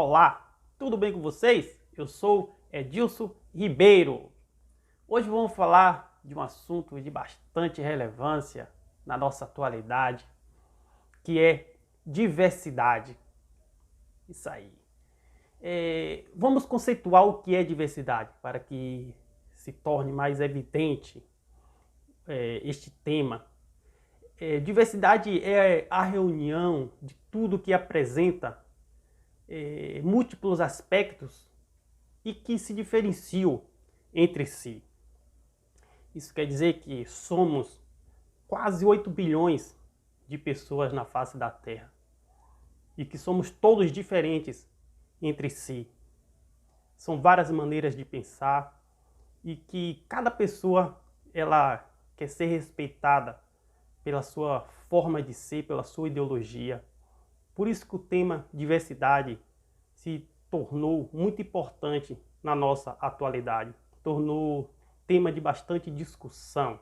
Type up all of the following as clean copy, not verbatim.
Olá, tudo bem com vocês? Eu sou Edilson Ribeiro. Hoje vamos falar de um assunto de bastante relevância na nossa atualidade, que é diversidade. Isso aí. Vamos conceituar o que é diversidade para que se torne mais evidente este tema. Diversidade é a reunião de tudo que apresenta múltiplos aspectos e que se diferenciam entre si. Isso quer dizer que somos quase 8 bilhões de pessoas na face da Terra e que somos todos diferentes entre si. São várias maneiras de pensar e que cada pessoa ela quer ser respeitada pela sua forma de ser, pela sua ideologia. Por isso que o tema diversidade se tornou muito importante na nossa atualidade, tornou tema de bastante discussão.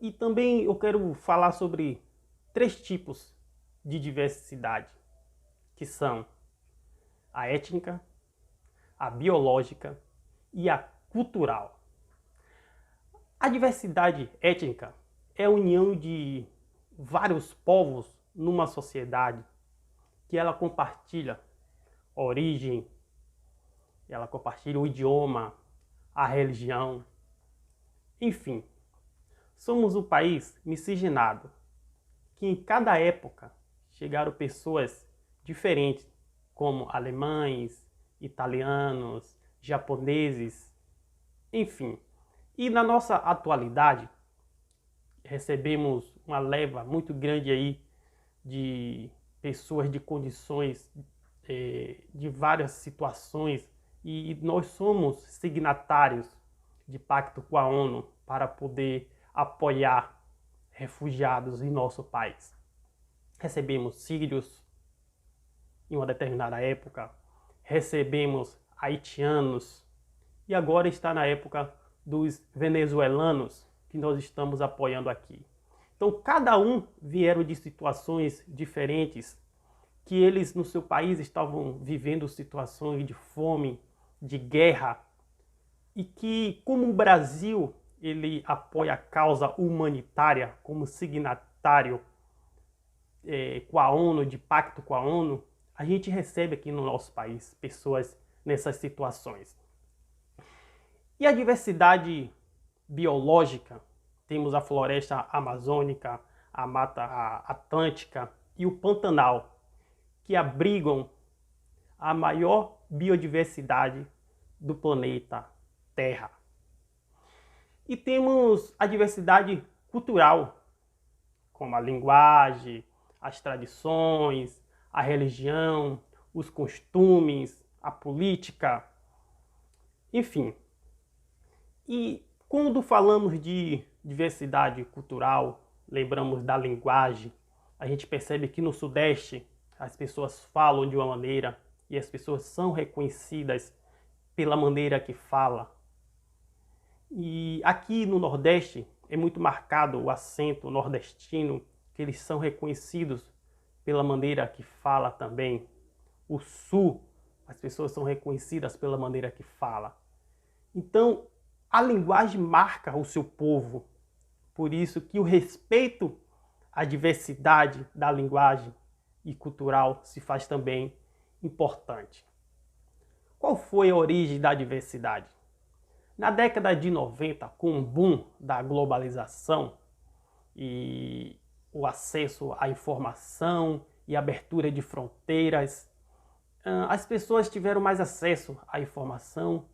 E também eu quero falar sobre 3 tipos de diversidade, que são a étnica, a biológica e a cultural. A diversidade étnica é a união de vários povos numa sociedade que ela compartilha origem, ela compartilha o idioma, a religião, enfim. Somos um país miscigenado, que em cada época chegaram pessoas diferentes, como alemães, italianos, japoneses, enfim. E na nossa atualidade, recebemos uma leva muito grande aí de pessoas de condições, de várias situações, e nós somos signatários de pacto com a ONU para poder apoiar refugiados em nosso país. Recebemos sírios em uma determinada época, recebemos haitianos e agora está na época dos venezuelanos que nós estamos apoiando aqui. Então, cada um vieram de situações diferentes, que eles no seu país estavam vivendo situações de fome, de guerra, e que, como o Brasil ele apoia a causa humanitária como signatário com a ONU, de pacto com a ONU, a gente recebe aqui no nosso país pessoas nessas situações. E a diversidade biológica, temos a floresta amazônica, a mata atlântica e o Pantanal, que abrigam a maior biodiversidade do planeta Terra. E temos a diversidade cultural, como a linguagem, as tradições, a religião, os costumes, a política, enfim. E quando falamos de diversidade cultural, lembramos da linguagem, a gente percebe que no Sudeste as pessoas falam de uma maneira e as pessoas são reconhecidas pela maneira que fala. E aqui no Nordeste é muito marcado o acento nordestino, que eles são reconhecidos pela maneira que fala também. O Sul, as pessoas são reconhecidas pela maneira que fala. Então, a linguagem marca o seu povo. Por isso que o respeito à diversidade da linguagem e cultural se faz também importante. Qual foi a origem da diversidade? Na década de 90, com o boom da globalização e o acesso à informação e abertura de fronteiras, as pessoas tiveram mais acesso à informação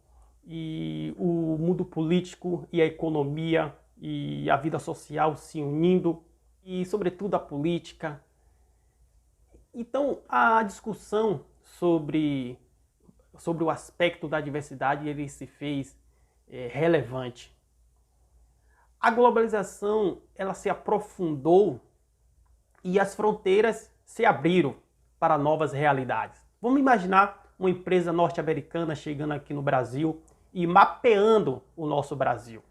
e o mundo político e a economia e a vida social se unindo e, sobretudo, a política. Então, a discussão sobre o aspecto da diversidade ele se fez relevante. A globalização ela se aprofundou e as fronteiras se abriram para novas realidades. Vamos imaginar uma empresa norte-americana chegando aqui no Brasil e mapeando o nosso Brasil.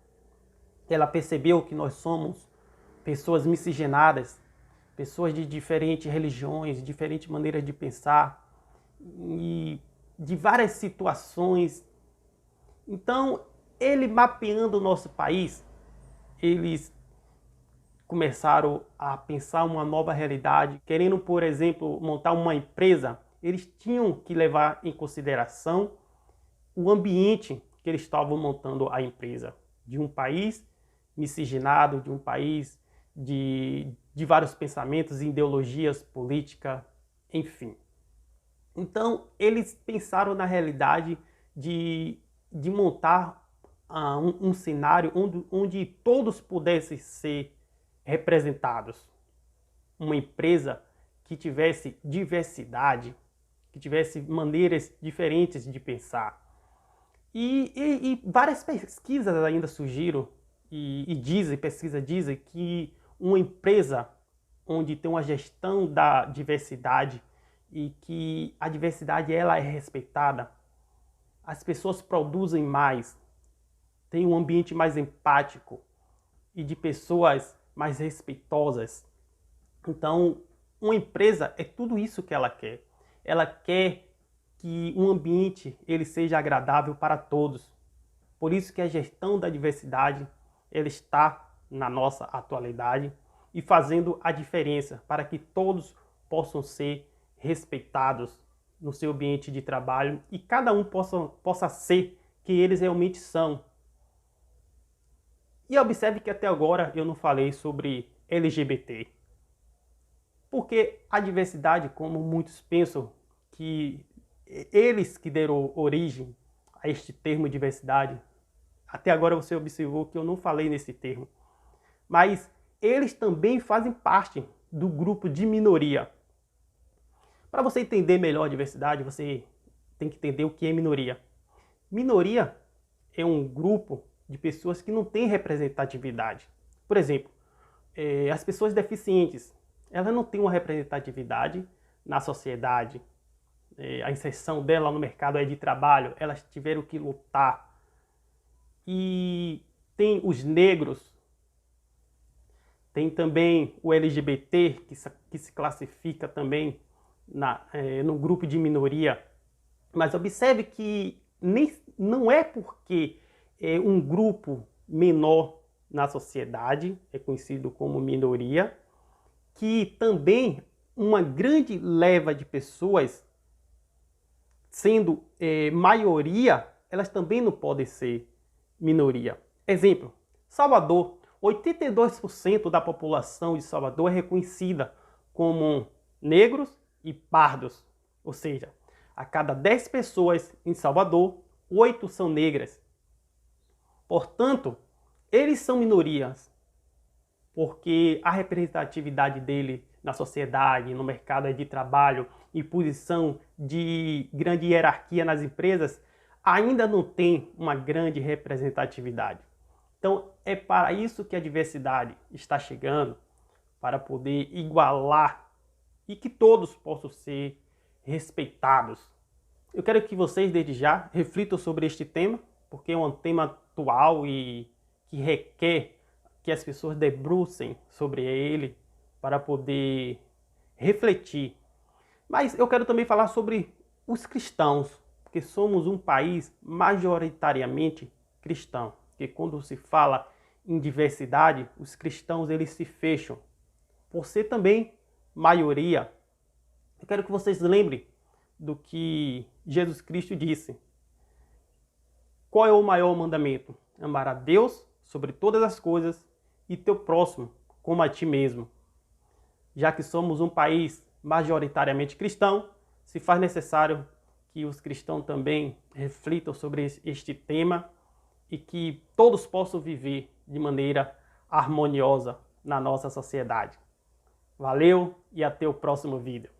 Ela percebeu que nós somos pessoas miscigenadas, pessoas de diferentes religiões, diferentes maneiras de pensar, e de várias situações. Então, ele mapeando o nosso país, eles começaram a pensar uma nova realidade, querendo, por exemplo, montar uma empresa. Eles tinham que levar em consideração o ambiente que eles estavam montando a empresa, de um país miscigenado, de um país de vários pensamentos, ideologias, política, enfim. Então, eles pensaram na realidade de montar um cenário onde todos pudessem ser representados. Uma empresa que tivesse diversidade, que tivesse maneiras diferentes de pensar. E várias pesquisas ainda surgiram pesquisas dizem que uma empresa onde tem uma gestão da diversidade e que a diversidade ela é respeitada, as pessoas produzem mais, tem um ambiente mais empático e de pessoas mais respeitosas. Então, uma empresa é tudo isso que ela quer. Ela quer que um ambiente ele seja agradável para todos. Por isso que a gestão da diversidade ela está na nossa atualidade e fazendo a diferença para que todos possam ser respeitados no seu ambiente de trabalho e cada um possa ser quem eles realmente são. E observe que até agora eu não falei sobre LGBT. Porque a diversidade, como muitos pensam, que eles que deram origem a este termo diversidade, até agora você observou que eu não falei nesse termo, mas eles também fazem parte do grupo de minoria. Para você entender melhor a diversidade, você tem que entender o que é minoria. Minoria é um grupo de pessoas que não têm representatividade. Por exemplo, as pessoas deficientes, elas não têm uma representatividade na sociedade. A inserção dela no mercado de trabalho, elas tiveram que lutar. E tem os negros, tem também o LGBT, que se classifica também no grupo de minoria. Mas observe que não é porque é um grupo menor na sociedade, é conhecido como minoria, que também uma grande leva de pessoas, sendo maioria, elas também não podem ser minoria. Exemplo, Salvador, 82% da população de Salvador é reconhecida como negros e pardos, ou seja, a cada 10 pessoas em Salvador, 8 são negras. Portanto, eles são minorias, porque a representatividade dele na sociedade, no mercado de trabalho, em posição de grande hierarquia nas empresas, ainda não tem uma grande representatividade. Então, é para isso que a diversidade está chegando, para poder igualar e que todos possam ser respeitados. Eu quero que vocês, desde já, reflitam sobre este tema, porque é um tema atual e que requer que as pessoas debrucem sobre ele para poder refletir. Mas eu quero também falar sobre os cristãos, porque somos um país majoritariamente cristão. Porque quando se fala em diversidade, os cristãos eles se fecham. Por ser também maioria, eu quero que vocês lembrem do que Jesus Cristo disse. Qual é o maior mandamento? Amar a Deus sobre todas as coisas e teu próximo como a ti mesmo. Já que somos um país majoritariamente cristão, se faz necessário que os cristãos também reflitam sobre este tema e que todos possam viver de maneira harmoniosa na nossa sociedade. Valeu e até o próximo vídeo.